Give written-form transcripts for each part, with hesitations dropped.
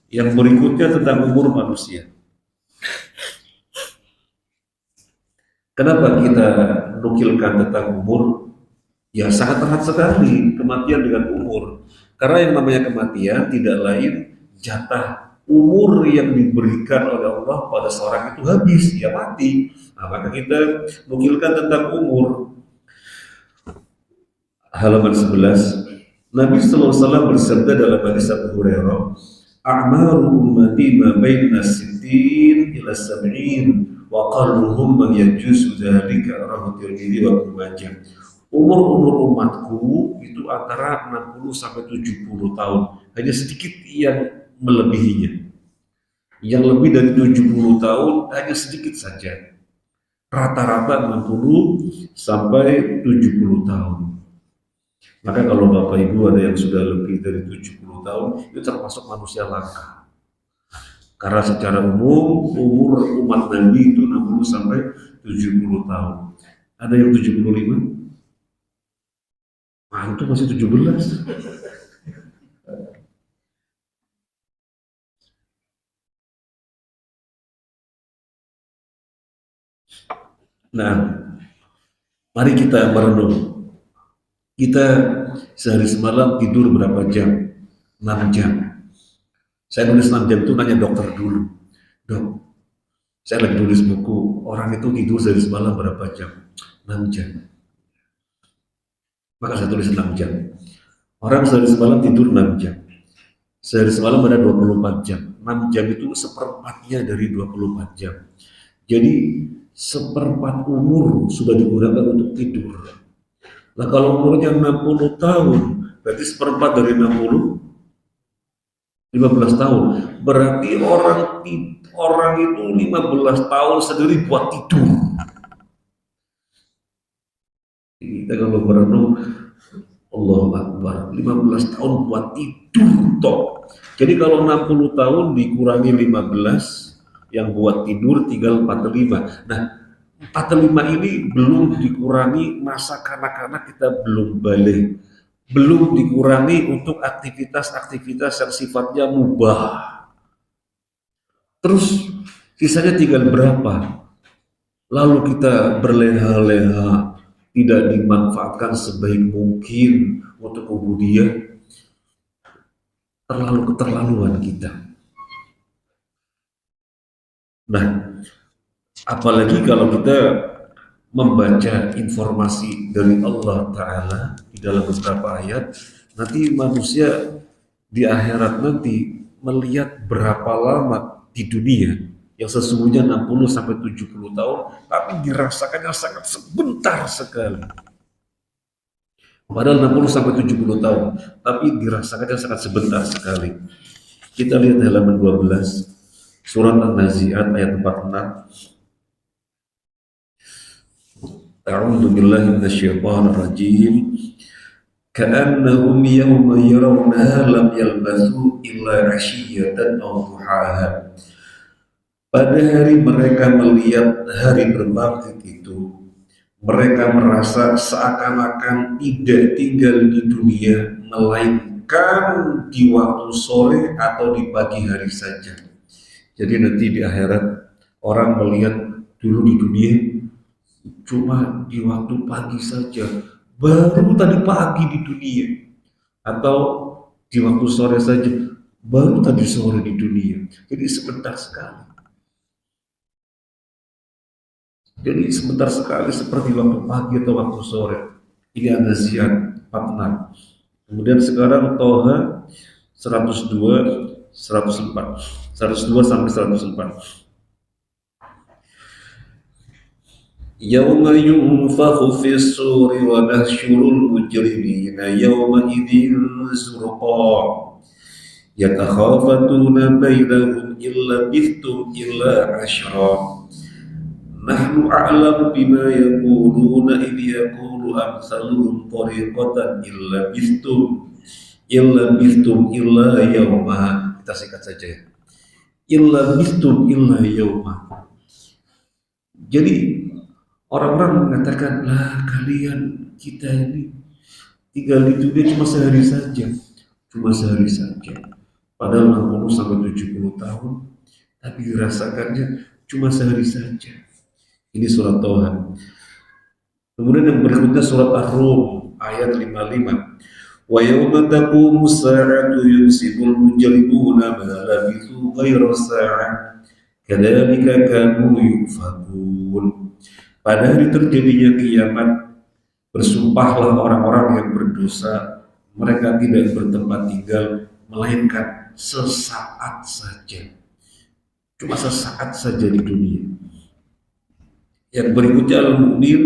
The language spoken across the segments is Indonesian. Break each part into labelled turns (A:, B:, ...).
A: Yang berikutnya tentang umur manusia. Kenapa kita nukilkan tentang umur? Ya sangat erat sekali kematian dengan umur. Karena yang namanya kematian tidak lain jatah umur yang diberikan oleh Allah pada seorang itu habis, ya mati. Nah, maka kita nukilkan tentang umur. Halaman 11. Nabi sallallahu alaihi wasallam bersabda dalam hadis Abu Hurairah, "A'maru ummati ma baina sittin ila sab'in wa qalluhum man yajuzu dzalika rawahu Tirmidzi wa Ibnu Majah." Umur umatku itu antara 60 sampai 70 tahun. Hanya sedikit yang melebihinya. Yang lebih dari 70 tahun hanya sedikit saja. Rata-rata 60 sampai 70 tahun. Maka kalau Bapak Ibu ada yang sudah lebih dari 70 tahun, itu termasuk manusia langka. Karena secara umum, umur umat Nabi itu 60 sampai 70 tahun. Ada yang 75? Itu masih 17. Nah, mari kita merenung. Kita sehari semalam tidur berapa jam? 6 jam. Saya nulis 6 jam itu nanya dokter dulu. Dok, saya lagi nulis buku, orang itu tidur sehari semalam berapa jam? 6 jam. Maka saya tulis 6 jam. Orang sehari semalam tidur 6 jam. Sehari semalam ada 24 jam. 6 jam itu seperempatnya dari 24 jam. Jadi seperempat umur sudah digunakan untuk tidur. Nah kalau umurnya 60 tahun, berarti seperempat dari 60, 15 tahun. Berarti orang itu 15 tahun sendiri buat tidur. Kita kalau merenung, Allah Akbar, 15 tahun buat tidur toh. Jadi kalau 60 tahun dikurangi 15, yang buat tidur tinggal 45. Nah, 45 ini belum dikurangi masa kanak-kanak kita belum balik. Belum dikurangi untuk aktivitas-aktivitas yang sifatnya mubah. Terus sisanya tinggal berapa? Lalu kita berleha-leha, tidak dimanfaatkan sebaik mungkin untuk ubudiyah, terlalu keterlaluan kita. Nah, apalagi kalau kita membaca informasi dari Allah Ta'ala di dalam beberapa ayat, nanti manusia di akhirat nanti melihat berapa lama di dunia yang sesungguhnya 60 sampai 70 tahun, tapi dirasakannya sangat sebentar sekali. Padahal 60 sampai 70 tahun, tapi dirasakannya sangat sebentar sekali. Kita lihat halaman 12, surat An-Nazi'at ayat 46. A'udzu billahi minasyaitonir rajim. Ka'annahum yawma yarawnaha lam yalbathu illa 'ashiyatan aw duhaha. Pada hari mereka melihat hari berbangkit itu, mereka merasa seakan-akan tidak tinggal di dunia, melainkan di waktu sore atau di pagi hari saja. Jadi nanti di akhirat orang melihat dulu di dunia cuma di waktu pagi saja, baru tadi pagi di dunia, atau di waktu sore saja, baru tadi sore di dunia. Jadi sebentar sekali. Jadi sebentar sekali seperti waktu pagi atau waktu sore. Ini An-Nazi'at 46. Kemudian sekarang Toha 102, 104. 102 sampai 104. Yauma yunfakhu fis suri wa nahsyurul mujrimina yawma idzin zurqa. Yatakhafatuna bainahum illa bithtum illa 'ashra. Nahnu a'lamu bima yaquluna idh yaqulu amsaluhum tariqatan illa bithtum illa yawma. Kita singkat saja ya. Illa bithtum illa yawma. Jadi orang-orang mengatakan, lah kalian kita ini tinggal di dunia cuma sehari saja. Cuma sehari saja. padahal 60 sampai 70 tahun, tapi dirasakannya cuma sehari saja. Ini surat Tauhan. Kemudian yang berikutnya surat Ar-Rum ayat 55. Wa yawma taqumu as-sa'atu yuqsimul mujrimuna ma labithu ghayra sa'ah kadzalika kanu yufakun. Pada hari terjadinya kiamat, bersumpahlah orang-orang yang berdosa, mereka tidak bertempat tinggal melainkan sesaat saja, cuma sesaat saja di dunia. Yang berikutnya Al-Mu'min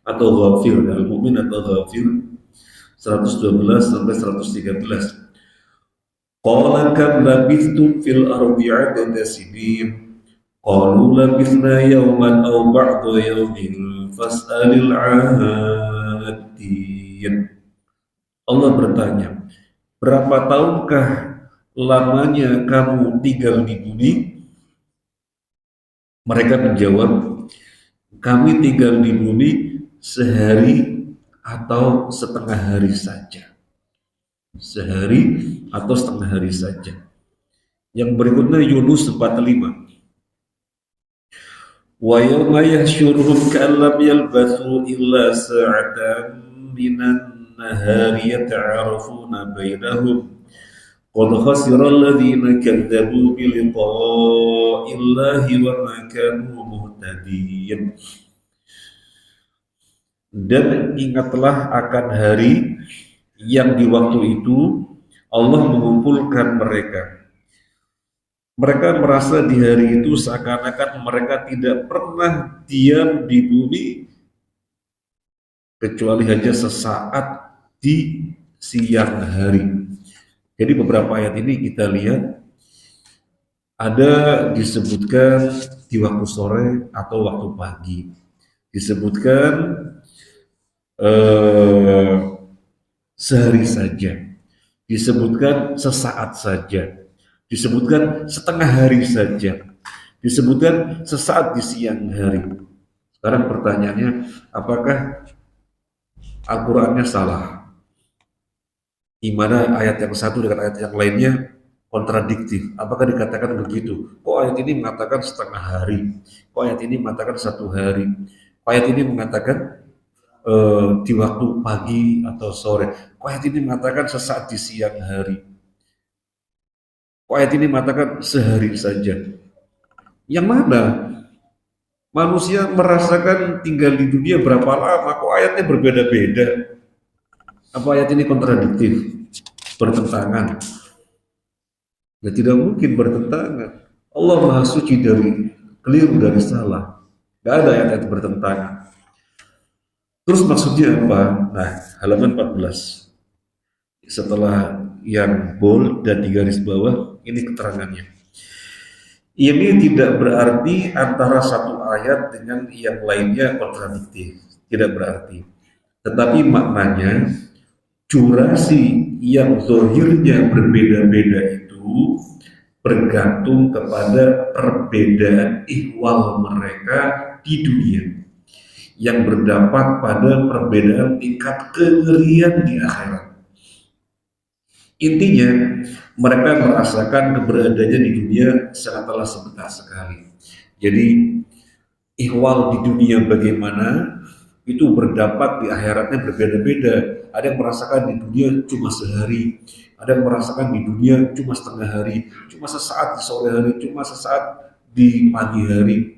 A: atau Ghafir, Al-Mu'min atau Ghafir 112 sampai 113. Qala kam labithtum fil ardi 'adada sinin qalu labithna yawman aw ba'da yawmin fas'alil 'adin. Allah bertanya, berapa tahukah lamanya kamu tinggal di bumi? Mereka menjawab, kami tinggal di bumi sehari atau setengah hari saja. Sehari atau setengah hari saja. Yang berikutnya Yunus 45. Wa yawma yahsyuruhum ka'an lam yalbathu illa sa'atan minan nahari yata'arafuna bainahum qad khasira alladhina kadzabu bi liqa'illahi wa ma kanu muhtadin. Dan ingatlah akan hari yang di waktu itu Allah mengumpulkan mereka. Mereka merasa di hari itu seakan-akan mereka tidak pernah diam di bumi kecuali hanya sesaat di siang hari. Jadi beberapa ayat ini kita lihat ada disebutkan di waktu sore atau waktu pagi, disebutkan sehari saja, disebutkan sesaat saja, disebutkan setengah hari saja, disebutkan sesaat di siang hari. Sekarang pertanyaannya, apakah Al-Qur'annya salah? Di mana ayat yang satu dengan ayat yang lainnya kontradiktif? Apakah dikatakan begitu? Kok ayat ini mengatakan setengah hari? Kok ayat ini mengatakan satu hari? Kok ayat ini mengatakan di waktu pagi atau sore? Kok ayat ini mengatakan sesaat di siang hari? Kok ayat ini mengatakan sehari saja? Yang mana? Manusia merasakan tinggal di dunia berapa lama? Kok ayatnya berbeda-beda? Apa ayat ini kontradiktif? Bertentangan? Ya tidak mungkin bertentangan. Allah Maha Suci dari keliru, dari salah. Gak ada ayat-ayat bertentangan. Terus maksudnya apa? Nah, halaman 14. Setelah yang bold dan di garis bawah, ini keterangannya. Ini tidak berarti antara satu ayat dengan yang lainnya kontradiktif. Tidak berarti. Tetapi maknanya, durasi yang zahirnya berbeda-beda itu bergantung kepada perbedaan ihwal mereka di dunia, yang berdampak pada perbedaan tingkat kengerian di akhirat. Intinya, mereka merasakan keberadaannya di dunia sangatlah sebentar sekali. Jadi, ihwal di dunia bagaimana, itu berdampak di akhiratnya berbeda-beda. Ada yang merasakan di dunia cuma sehari, ada yang merasakan di dunia cuma setengah hari, cuma sesaat di sore hari, cuma sesaat di pagi hari.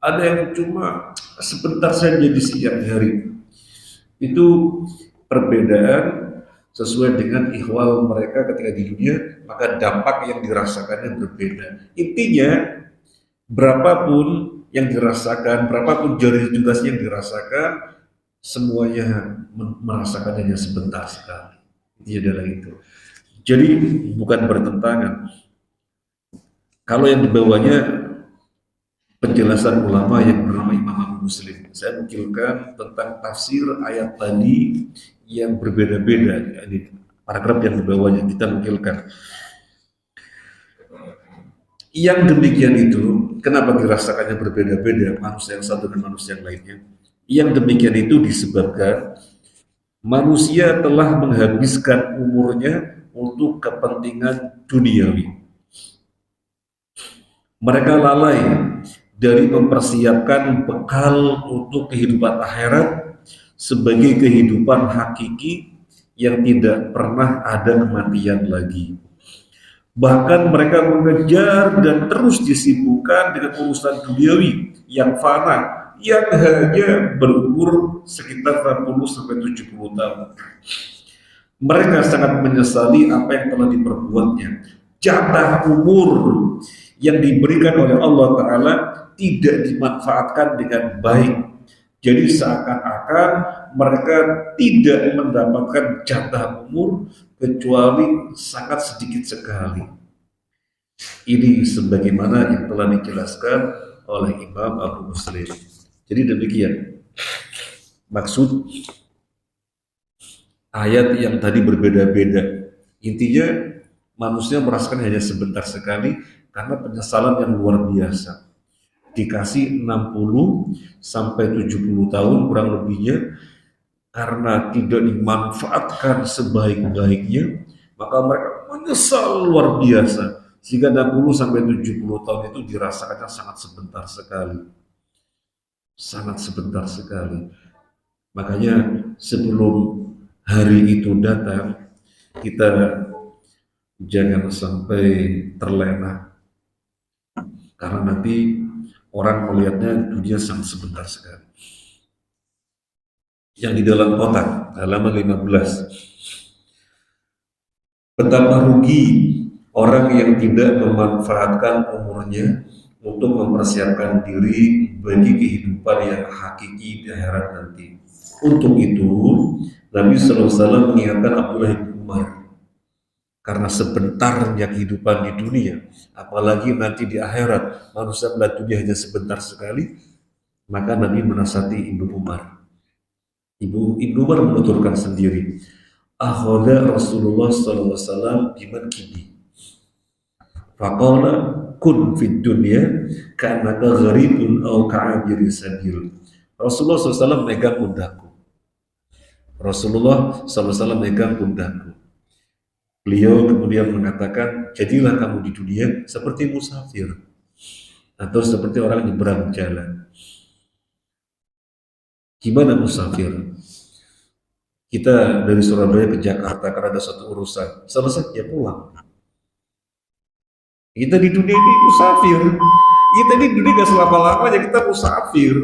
A: Ada yang cuma sebentar saja di siang hari. Itu perbedaan sesuai dengan ihwal mereka ketika di dunia, maka dampak yang dirasakannya berbeda. Intinya, berapapun yang dirasakan, berapapun jari-jari yang dirasakan, semuanya merasakan hanya sebentar sekali. Ini adalah itu. Jadi bukan bertentangan. Kalau yang dibawanya penjelasan ulama yang bernama Imam Abu Muslim, saya nukilkan tentang tafsir ayat tadi yang berbeda-beda. Ini paragraf yang dibawanya kita nukilkan. Yang demikian itu, kenapa dirasakannya berbeda-beda manusia yang satu dan manusia yang lainnya? Yang demikian itu disebabkan manusia telah menghabiskan umurnya untuk kepentingan duniawi. Mereka lalai dari mempersiapkan bekal untuk kehidupan akhirat sebagai kehidupan hakiki yang tidak pernah ada kematian lagi. Bahkan mereka mengejar dan terus disibukkan dengan urusan duniawi yang fana, yang hanya berumur sekitar 60-70 tahun. Mereka sangat menyesali apa yang telah diperbuatnya. Jatah umur yang diberikan oleh Allah Ta'ala tidak dimanfaatkan dengan baik. Jadi seakan-akan mereka tidak mendapatkan jatah umur kecuali sangat sedikit sekali. Ini sebagaimana yang telah dijelaskan oleh Imam Abu Muslim. Jadi demikian maksud ayat yang tadi berbeda-beda. Intinya manusia merasakan hanya sebentar sekali karena penyesalan yang luar biasa. Dikasih 60 sampai 70 tahun kurang lebihnya, karena tidak dimanfaatkan sebaik-baiknya, maka mereka menyesal luar biasa. Sehingga 60 sampai 70 tahun itu dirasakannya sangat sebentar sekali. Sangat sebentar sekali. Makanya sebelum hari itu datang, kita jangan sampai terlena. Karena nanti orang melihatnya dunia sangat sebentar sekali. Yang di dalam kotak, halaman 15. Betapa rugi orang yang tidak memanfaatkan umurnya untuk mempersiapkan diri bagi kehidupan yang hakiki di akhirat nanti. Untuk itu, Nabi SAW mengingatkan Abdullah bin Umar, karena sebentarnya kehidupan di dunia, apalagi nanti di akhirat manusia melihat dunia hanya sebentar sekali, maka Nabi menasihati Ibnu Umar. Ibnu Umar menuturkan sendiri, akhadha Rasulullah SAW biman kini, faqala kun fid dunya ka'annaka gharibun aw ka'abiri sabil. Rasulullah SAW megang pundakku. Rasulullah SAW megang pundakku. Beliau kemudian mengatakan, jadilah kamu di dunia seperti musafir atau seperti orang nyebrang jalan. Gimana musafir? Kita dari Surabaya ke Jakarta karena ada satu urusan, selesai ya pulang. Kita di dunia ini musafir. Kita di dunia gak selama-lamanya, kita musafir.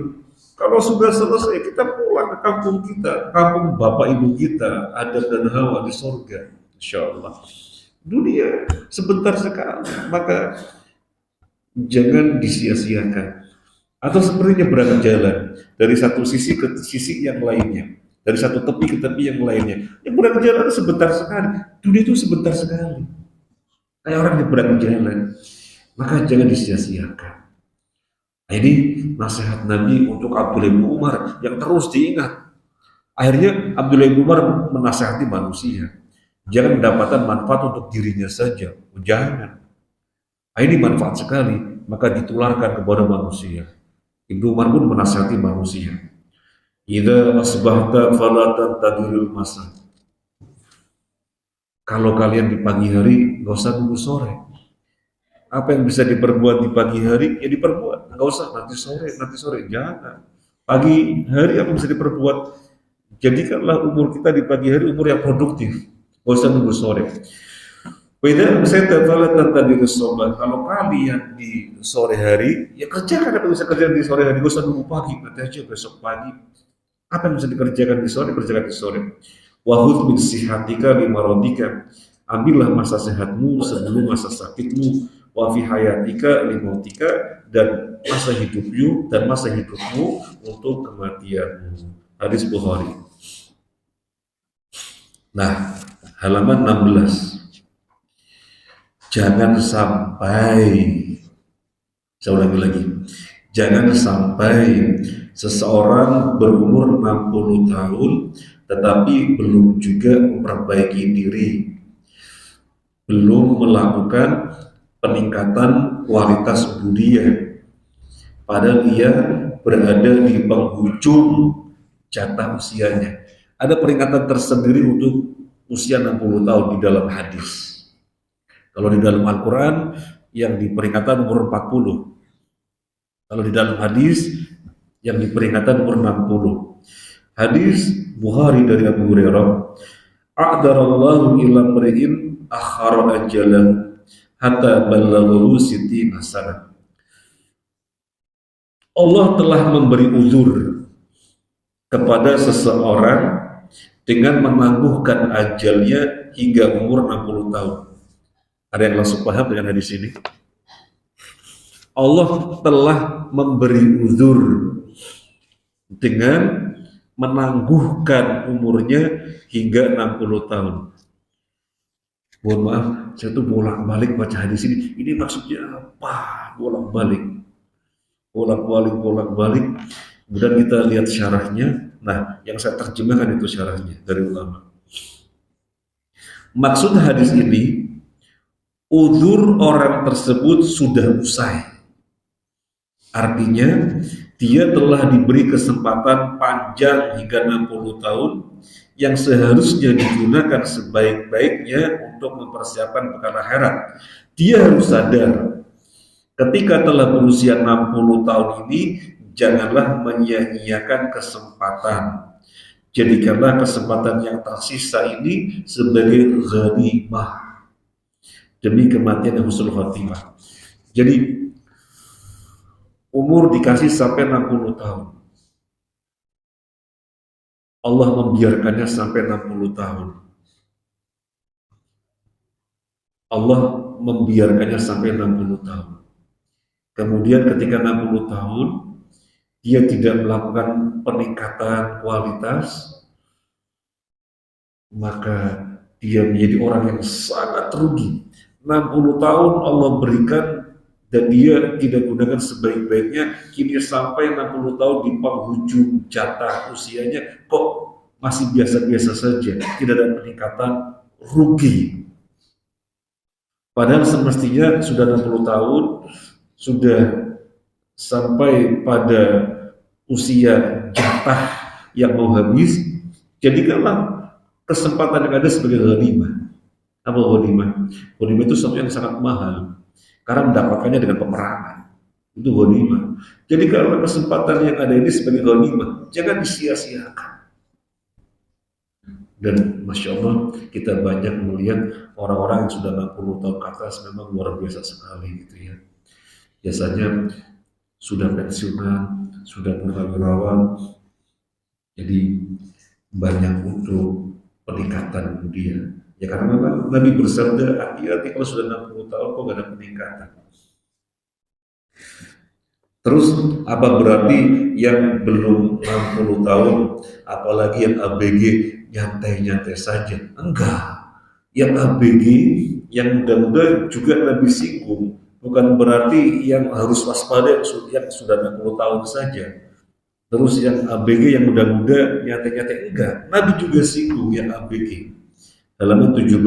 A: Kalau sudah selesai, kita pulang ke kampung kita, kampung bapak ibu kita, Adam dan Hawa di surga. Insyaallah. Dunia sebentar sekali, maka jangan disia-siakan. Atau seperti nyebrang jalan dari satu sisi ke sisi yang lainnya, dari satu tepi ke tepi yang lainnya. Nyebrang jalan sebentar sekali. Dunia itu sebentar sekali. Kayak orang nyebrang jalan, maka jangan disia-siakan. Nah, ini nasihat Nabi untuk Abdullah bin Umar yang terus diingat. Akhirnya Abdullah bin Umar menasihati manusia. Jangan mendapatkan manfaat untuk dirinya saja. Jangan. Ini manfaat sekali, maka ditularkan kepada manusia. Ibnu Umar pun menasihati manusia. Idza asbahta fala tantadhirul masa. Kalau kalian di pagi hari, nggak usah nunggu sore. Apa yang bisa diperbuat di pagi hari, ya diperbuat. Nggak usah nanti sore, jangan. Pagi hari apa yang bisa diperbuat? Jadikanlah umur kita di pagi hari umur yang produktif. Nggak usah nunggu sore. Beda saya tadi sobat. Kalau kalian di sore hari, ya kerjakan apa yang bisa kerjakan di sore hari. Nggak usah nunggu pagi, nanti aja besok pagi. Apa yang bisa dikerjakan di sore, kerjakan di sore. Wahud min sihatika limarodika. Ambillah masa sehatmu sebelum masa sakitmu. Wa fi hayatika limautika, dan masa hidupmu untuk kematianmu. Hadis Bukhari. Nah, halaman 16. Jangan sampai, saya ulangi lagi, jangan sampai seseorang berumur 60 tahun tetapi belum juga memperbaiki diri, belum melakukan peningkatan kualitas budaya, padahal ia berada di penghujung jatah usianya. Ada peringatan tersendiri untuk usia 60 tahun di dalam hadis. Kalau di dalam Al-Quran yang diperingatkan umur 40. Kalau di dalam hadis yang diperingatkan umur 60. Hadis Bukhari dari Abu Hurairah, a'darallahu ila mri'in akhara ajalan hatta ballaghahu sittina sanah. Allah telah memberi uzur kepada seseorang dengan menangguhkan ajalnya hingga umur 60 tahun. Ada yang langsung paham dengan hadis ini? Allah telah memberi uzur dengan menangguhkan umurnya hingga 60 tahun. Mohon maaf, saya tuh bolak-balik baca hadis ini. Ini maksudnya apa? Bolak-balik. Kemudian kita lihat syarahnya. Nah, yang saya terjemahkan itu syarahnya dari ulama. Maksud hadis ini, uzur orang tersebut sudah usai. Artinya, dia telah diberi kesempatan panjang hingga 60 tahun yang seharusnya digunakan sebaik-baiknya untuk mempersiapkan perkara akhirat. Dia harus sadar, ketika telah berusia 60 tahun ini, janganlah menyia-nyiakan kesempatan. Jadikanlah kesempatan yang tersisa ini sebagai ghanimah demi kematian yang husnul khatimah. Jadi umur dikasih sampai 60 tahun. Allah membiarkannya sampai 60 tahun. Allah membiarkannya sampai 60 tahun. Kemudian ketika 60 tahun, dia tidak melakukan peningkatan kualitas, maka dia menjadi orang yang sangat rugi. 60 tahun Allah berikan dan dia tidak gunakan sebaik-baiknya, kini sampai 60 tahun di penghujung jatah usianya kok masih biasa-biasa saja, tidak ada peningkatan, rugi. Padahal semestinya sudah 60 tahun, sudah sampai pada usia jatah yang mau habis, jadikanlah kesempatan yang ada sebagai ghanimah. Apa ghanimah? Ghanimah itu sesuatu yang sangat mahal, karena mendapatkannya dengan peperangan. Itu ghanimah. Jadi kalau kesempatan yang ada ini sebagai ghanimah, jangan disia-siakan. Dan Masya Allah, kita banyak melihat orang-orang yang sudah 60 tahun ke atas memang luar biasa sekali gitu ya. Biasanya sudah pensiunan, sudah purnawirawan, jadi banyak untuk peningkatan dia. Ya karena memang Nabi bersabda, hati-hati kalau sudah 60 tahun kok gak ada peningkatan. Terus apa berarti yang belum 60 tahun, apalagi yang ABG, nyantai-nyantai saja? Enggak. Yang ABG, yang muda-muda juga Nabi singgung. Bukan berarti yang harus waspada yang sudah 60 tahun saja. Terus yang ABG, yang muda-muda, nyantai-nyantai, enggak. Nabi juga singgung yang ABG. Halaman 17.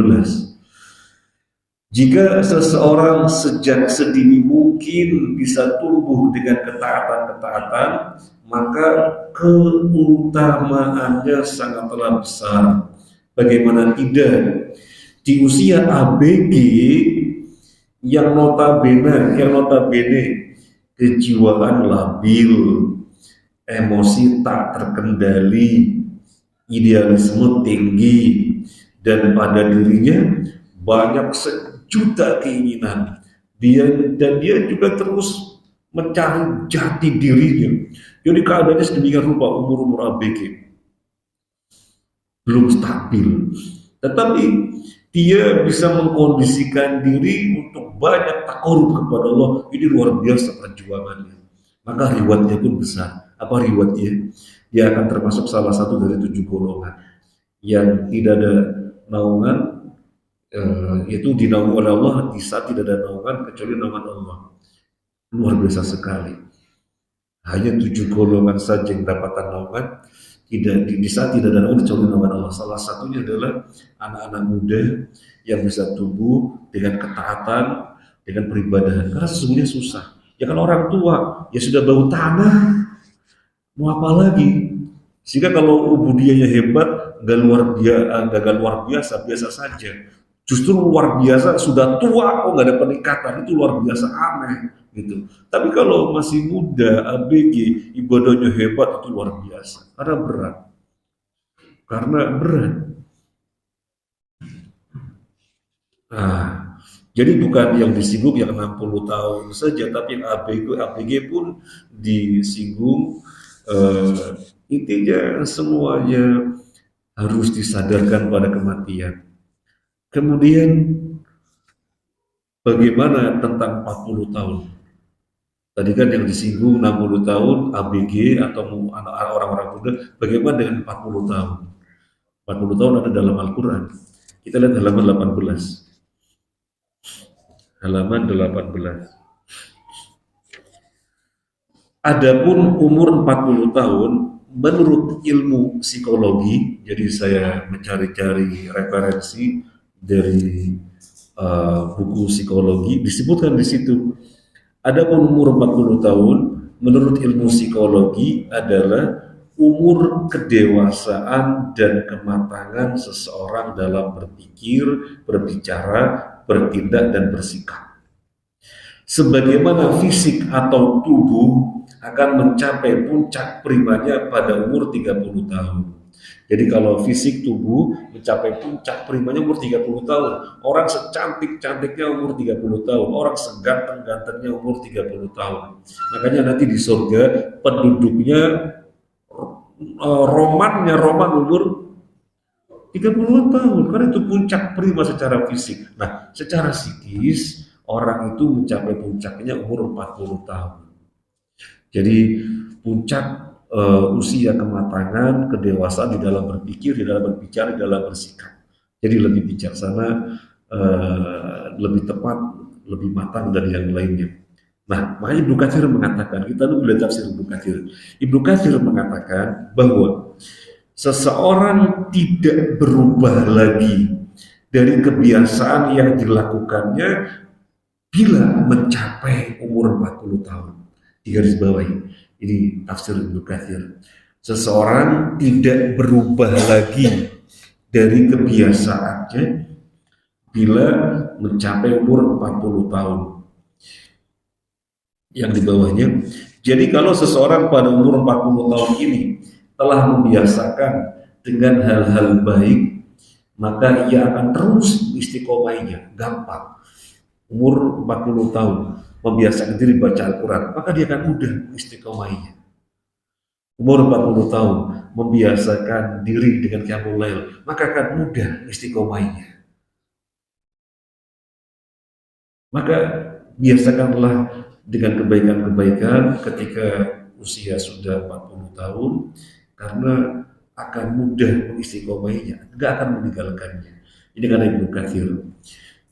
A: Jika seseorang sejak sedini mungkin bisa tumbuh dengan ketaatan-ketaatan, maka keutamaannya sangatlah besar. Bagaimana tidak? Di usia ABG yang notabene kejiwaan labil, emosi tak terkendali, idealisme tinggi, dan pada dirinya banyak sejuta keinginan. Dia juga terus mencari jati dirinya. Jadi keadaannya sedemikian rupa umur-umur ABG belum stabil, tetapi dia bisa mengkondisikan diri untuk banyak takarub kepada Allah. Ini luar biasa perjuangannya. Maka rewardnya pun besar. Apa rewardnya? Dia akan termasuk salah satu dari 7 golongan yang tidak ada naungan, itu dinaungi oleh Allah di saat tidak ada naungan kecuali naungan Allah. Luar biasa sekali. Hanya 7 golongan saja yang dapatkan naungan di saat tidak ada naungan kecuali naungan Allah. Salah satunya adalah anak-anak muda yang bisa tumbuh dengan ketaatan, dengan peribadahan. Karena sesungguhnya susah. Ya kalau orang tua ya sudah bau tanah, mau apa lagi? Sehingga kalau ubudiahnya hebat, nggak luar biasa, biasa saja. Justru luar biasa, sudah tua kok nggak ada peningkatan, itu luar biasa aneh gitu. Tapi kalau masih muda, ABG, ibadahnya hebat, itu luar biasa. Karena berat. Nah, jadi bukan yang disinggung yang 60 tahun saja, tapi yang ABG pun disinggung. Intinya semuanya harus disadarkan pada kematian. Kemudian bagaimana tentang 40 tahun? Tadi kan yang disinggung 60 tahun ABG atau orang-orang muda, bagaimana dengan 40 tahun? 40 tahun ada dalam Al-Quran. Kita lihat halaman 18. Halaman 18. Adapun umur 40 tahun menurut ilmu psikologi, jadi saya mencari-cari referensi dari buku psikologi, disebutkan di situ. Adapun umur 40 tahun menurut ilmu psikologi adalah umur kedewasaan dan kematangan seseorang dalam berpikir, berbicara, bertindak, dan bersikap. Sebagaimana fisik atau tubuh akan mencapai puncak primanya pada umur 30 tahun. Jadi kalau fisik tubuh mencapai puncak primanya umur 30 tahun. Orang secantik-cantiknya umur 30 tahun. Orang seganteng-gantengnya umur 30 tahun. Makanya nanti di surga penduduknya roman umur 30 tahun. Karena itu puncak prima secara fisik. Nah, secara psikis orang itu mencapai puncaknya umur 40 tahun. Jadi puncak usia kematangan, kedewasaan di dalam berpikir, di dalam berbicara, di dalam bersikap. Jadi lebih bijaksana, lebih tepat, lebih matang dari yang lainnya. Nah, makanya Ibnu Katsir mengatakan, kita dulu belajar tafsir Ibnu Katsir. Ibnu Katsir mengatakan bahwa seseorang tidak berubah lagi dari kebiasaan yang dilakukannya bila mencapai umur 40 tahun. Di garis bawahi, ini tafsir Ibnu Katsir. Seseorang tidak berubah lagi dari kebiasaannya bila mencapai umur 40 tahun. Yang di bawahnya, jadi kalau seseorang pada umur 40 tahun ini telah membiasakan dengan hal-hal baik, maka ia akan terus istiqomahnya, gampang. Umur 40 tahun membiasakan diri baca Al-Quran, maka dia akan mudah istiqomahnya. Umur 40 tahun membiasakan diri dengan qiyamul lail, maka akan mudah istiqomahnya. Maka biasakanlah dengan kebaikan-kebaikan ketika usia sudah 40 tahun, karena akan mudah mengistiqomahinya, tidak akan meninggalkannya. Ini karena Ibnu Katsir.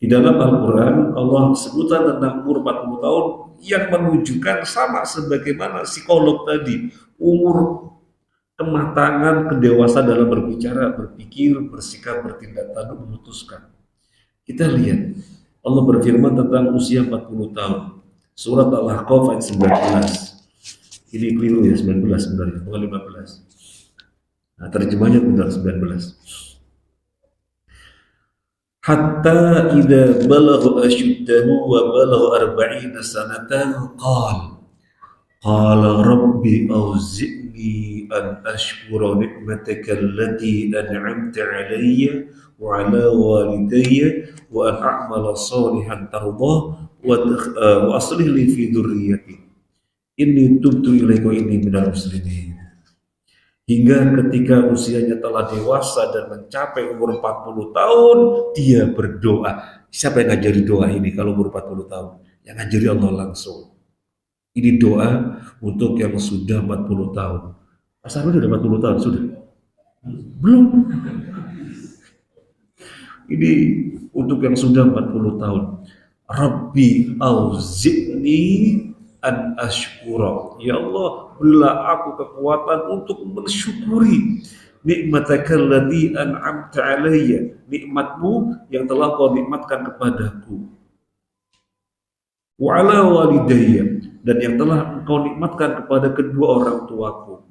A: Di dalam Al-Quran, Allah sebutkan tentang umur 40 tahun yang menunjukkan sama sebagaimana psikolog tadi, umur kematangan, kedewasaan dalam berbicara, berpikir, bersikap, bertindak tanduk, memutuskan. Kita lihat, Allah berfirman tentang usia 40 tahun. Surat Al-Ahqaf ayat 19. Ini keliru ya, 19 sebenarnya, bukan 15. Nah, terjemahnya benar 19. Hatta idza balagha ashuddahu wa balagha 40 sanatan qala rabbi awzi'ni an ashkura ni'mataka allati an'amta 'alayya wa 'ala walidayya wa an a'mala shalihan tardah wa aslih li fi dzurriyyati inni tubtu ilaika wa inni minal muslimin. Hingga ketika usianya telah dewasa dan mencapai umur 40 tahun, dia berdoa. Siapa yang ngajari doa ini kalau umur 40 tahun? Yang ngajari Allah langsung. Ini doa untuk yang sudah 40 tahun. Mas Arun sudah 40 tahun? Sudah? Belum. Ini untuk yang sudah 40 tahun. Rabbi auzi'ni an ashkura. Ya Allah, berilah aku kekuatan untuk mensyukuri nikmataka allati an'amta alayya, nikmatmu yang telah kau nikmatkan kepadaku. Wa ala walidayya, dan yang telah engkau nikmatkan kepada kedua orang tuaku.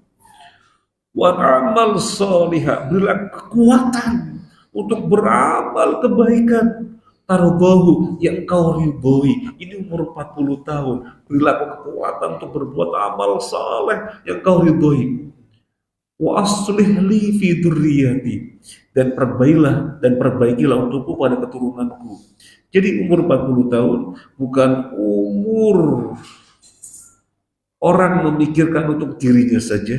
A: wa amal salihah, berilah kekuatan untuk beramal kebaikan, tardahu yang kau ridhoi. Ini umur 40 tahun, berilah kekuatan untuk berbuat amal saleh yang kau ridhoi. Wa aslih li fi dzurriyyati, dan perbaikilah untukku pada keturunanku. Jadi umur 40 tahun bukan umur orang memikirkan untuk dirinya saja,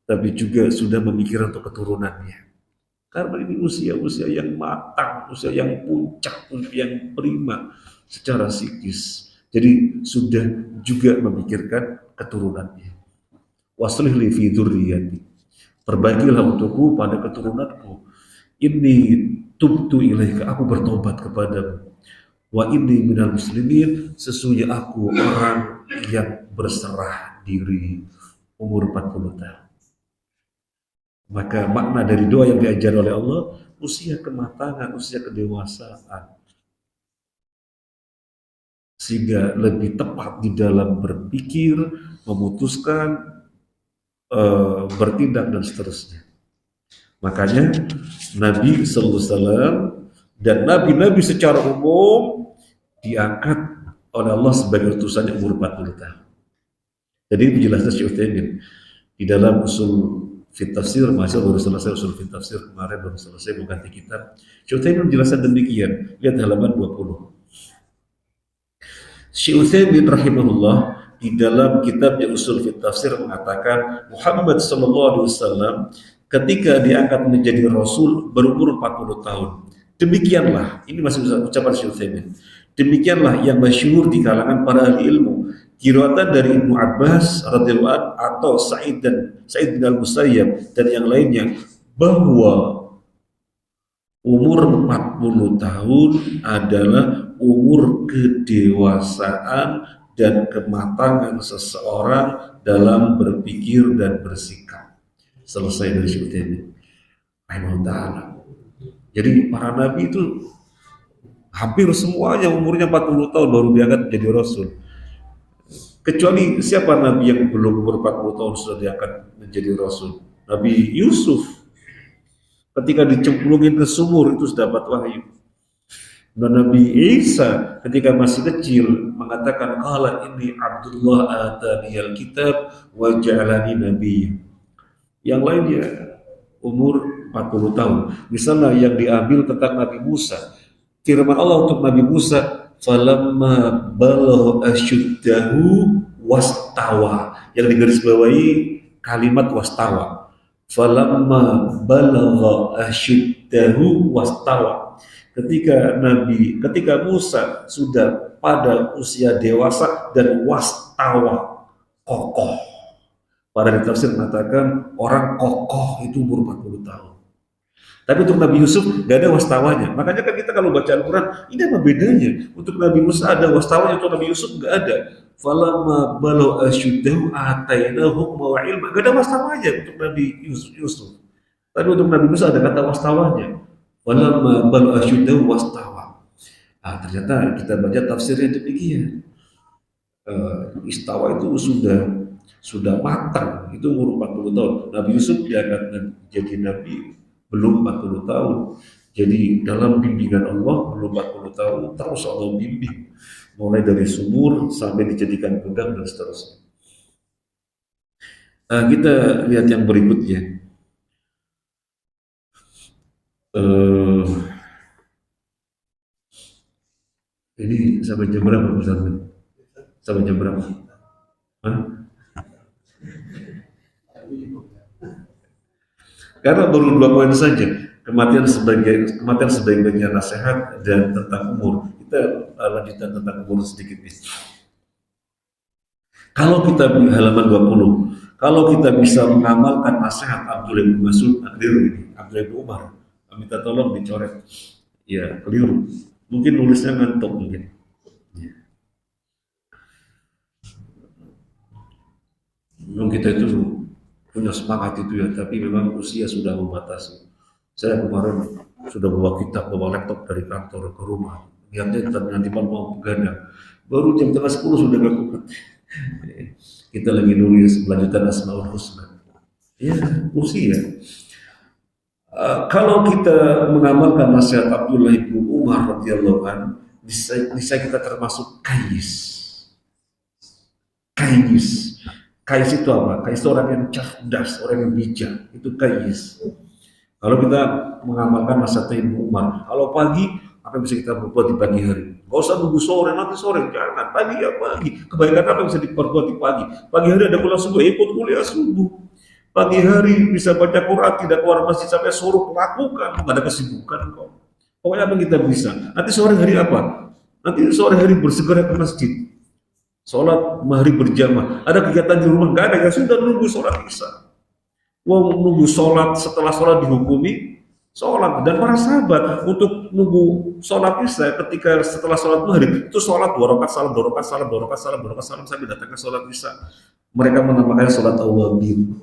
A: tapi juga sudah memikirkan untuk keturunannya. Karena ini usia-usia yang matang, usia yang puncak, usia yang prima secara psikis. Jadi sudah juga memikirkan keturunannya. Waslih li fi dzurriyyati, perbaikilah untukku pada keturunanku. Ini tubtu ilaika, aku bertobat kepadamu. Wa inni minal muslimin, sesungguhnya aku orang yang berserah diri, umur 40 tahun. Maka makna dari doa yang diajar oleh Allah, usia kematangan, usia kedewasaan, sehingga lebih tepat di dalam berpikir, memutuskan, bertindak dan seterusnya. Makanya Nabi Sallallahu Alaihi Wasallam dan nabi-nabi secara umum diangkat oleh Allah sebagai utusan yang umur 40 tahun. Jadi penjelasan Syekh Utsaimin di dalam usul fit tafsir, masih baru selesai usul fit tafsir kemarin, baru selesai mau ganti kitab. Syekh Utsaimin menjelaskan demikian, lihat halaman 20. Syekh Utsaimin rahimahullah di dalam kitabnya usul fit tafsir mengatakan Muhammad sallallahu alaihi wasallam ketika diangkat menjadi rasul berumur 40 tahun. Demikianlah, ini masih ucapan Syekh Utsaimin. Demikianlah yang masyhur di kalangan para ahli ilmu. Qiraatan dari Ibnu Abbas radhiyallahu anhu atau Sa'id bin Al-Musayyab dan yang lainnya bahwa umur 40 tahun adalah umur kedewasaan dan kematangan seseorang dalam berpikir dan bersikap. Selesai dari Syekh Utsaimin rahimahullah. Jadi para nabi itu hampir semuanya umurnya 40 tahun baru diangkat menjadi rasul. Kecuali siapa nabi yang belum umur 40 tahun sudah diangkat menjadi rasul? Nabi Yusuf ketika dicemplungin ke sumur itu sudah dapat wahyu. Dan Nabi Isa ketika masih kecil mengatakan qala inni Abdullah ataniyal kitab wa ja'alani nabiyya. Yang lainnya umur 40 tahun. Misalnya yang diambil tentang Nabi Musa. Firman Allah untuk Nabi Musa, falamma balagha asyuddahu wastawa. Yang digarisbawahi kalimat wastawa. Falamma balagha asyuddahu wastawa. Ketika Musa sudah pada usia dewasa dan wastawa, kokoh. Para tafsir mengatakan orang kokoh itu umur 40 tahun. Tapi untuk Nabi Yusuf gak ada wastawanya. Makanya kan kita kalau baca Al-Quran, ini apa bedanya? Untuk Nabi Musa ada wastawanya, untuk Nabi Yusuf gak ada. Falamma balau asyuddahu atainahu hukma wa ilma. Gak ada wastawanya untuk Nabi Yusuf. Tapi untuk Nabi Musa ada kata wastawanya. Falamma balau asyuddahu wastawa. Ternyata kita baca tafsirnya demikian. Istawa itu sudah matang, itu umur 40 tahun. Nabi Yusuf diangkat jadi nabi belum 40 tahun. Jadi dalam bimbingan Allah belum 40 tahun terus Allah bimbing mulai dari sumur sampai dijadikan budak dan seterusnya. Kita lihat yang berikutnya. Ini sampai jam berapa misalnya? Sampai jam berapa? Karena baru 2 poin saja, kematian sebagai bagian nasihat dan tentang umur. Kita lanjutkan tentang umur sedikit nih. Kalau kita di halaman 20, kalau kita bisa mengamalkan nasihat Abdullah bin Mas'ud, Abdullah bin Umar, minta tolong dicoret. Ya, keliru. Mungkin nulisnya ngantuk mungkin. Ya. Memang kita itu punya semangat itu ya, tapi memang usia sudah membatasi. Saya kemarin sudah bawa kitab, bawa laptop dari kantor ke rumah. Niatnya nanti malam mau begadang. Baru jam 9:30 sudah gak kuat. Kita lagi nulis lanjutan Asmaul Husna. Ya, usia. Kalau kita mengamalkan nasihat Abdullah bin Umar radhiyallahu anhu, bisa kita termasuk kais. Kais. Kais itu apa? Kais itu orang yang cerdas, orang yang bijak. Itu kais. Kalau kita mengamalkan nasihat Ibnu Umar, kalau pagi apa yang bisa kita perbuat di pagi hari? Gak usah nunggu sore, nanti sore jangan. Pagi ya pagi. Kebaikan apa yang bisa diperbuat di pagi? Pagi hari ada kuliah subuh, ikut kuliah subuh. Pagi hari bisa baca Quran, tidak keluar masjid sampai suruh lakukan, nggak ada kesibukan kok. Pokoknya apa yang kita bisa. Nanti sore hari apa? Nanti sore hari bersegera ke masjid, sholat maghrib berjamaah. Ada kegiatan di rumah nggak ada, ya sudah nunggu sholat isya. Wong nunggu sholat, setelah sholat dihukumi sholat. Dan para sahabat untuk nunggu sholat isya ketika setelah sholat maghrib itu sholat 2 rakaat salam, 2 rakaat salam, 2 rakaat salam, 2 rakaat salam sampai datang ke sholat isya. Mereka menamakannya sholat awabin.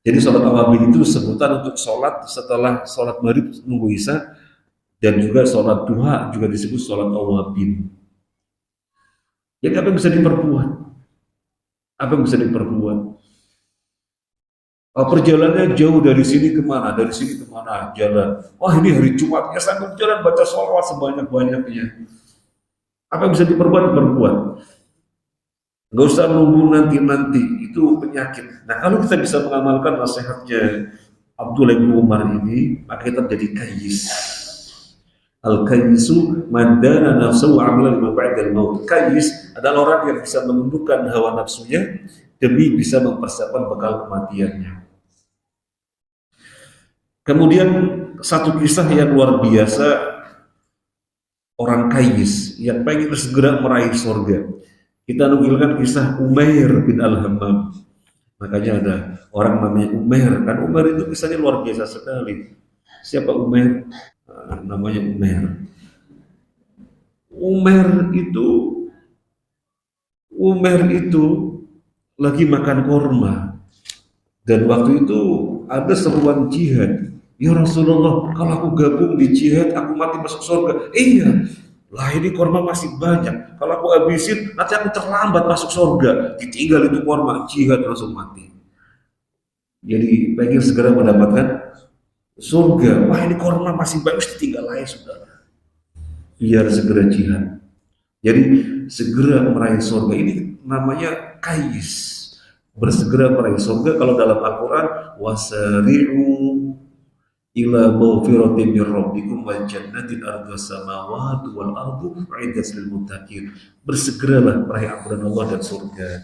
A: Jadi sholat awabin itu sebutan untuk sholat setelah sholat maghrib nunggu isya, dan juga sholat duha juga disebut sholat awabin. Jadi apa yang bisa diperbuat? Apa yang bisa diperbuat? Perjalanannya jauh dari sini kemana? Dari sini kemana? Jalan. Wah ini hari Jumat, ya sanggup jalan baca sholawat sebanyak-banyaknya. Apa yang bisa diperbuat? Berbuat. Nggak usah nunggu nanti-nanti, itu penyakit. Nah kalau kita bisa mengamalkan nasihatnya Abdullah bin Umar ini, maka kita menjadi kais. Al-kaisu mandana nafsu wa amila lima ba'dal maut. Kais adalah orang yang bisa menundukkan hawa nafsunya demi bisa mempersiapkan bekal kematiannya. Kemudian satu kisah yang luar biasa, orang kais yang pengen segera meraih surga. Kita nukilkan kisah Umair bin Al-Hammam. Makanya ada orang namanya Umair. Kan Umair itu kisahnya luar biasa sekali. Siapa Umair? Namanya Umair. Umair itu lagi makan korma. Dan waktu itu ada seruan jihad. Ya Rasulullah, kalau aku gabung di jihad, aku mati masuk surga. Iya. Lah ini korma masih banyak. Kalau aku habisin, nanti aku terlambat masuk surga. Ditinggal itu korma, jihad langsung mati. Jadi pengen segera mendapatkan surga. Wah ini korma masih banyak, ditinggal aja sudah. Biar segera jihad. Jadi segera meraih surga ini namanya kais. Bersegera meraih surga. Kalau dalam Al-Quran, wasari'u ila maghfiratin min rabbikum wa jannatin ardhuha samawati wal ardu uiddat lil muttaqin. Bersegeralah meraih ampunan Allah dan surga.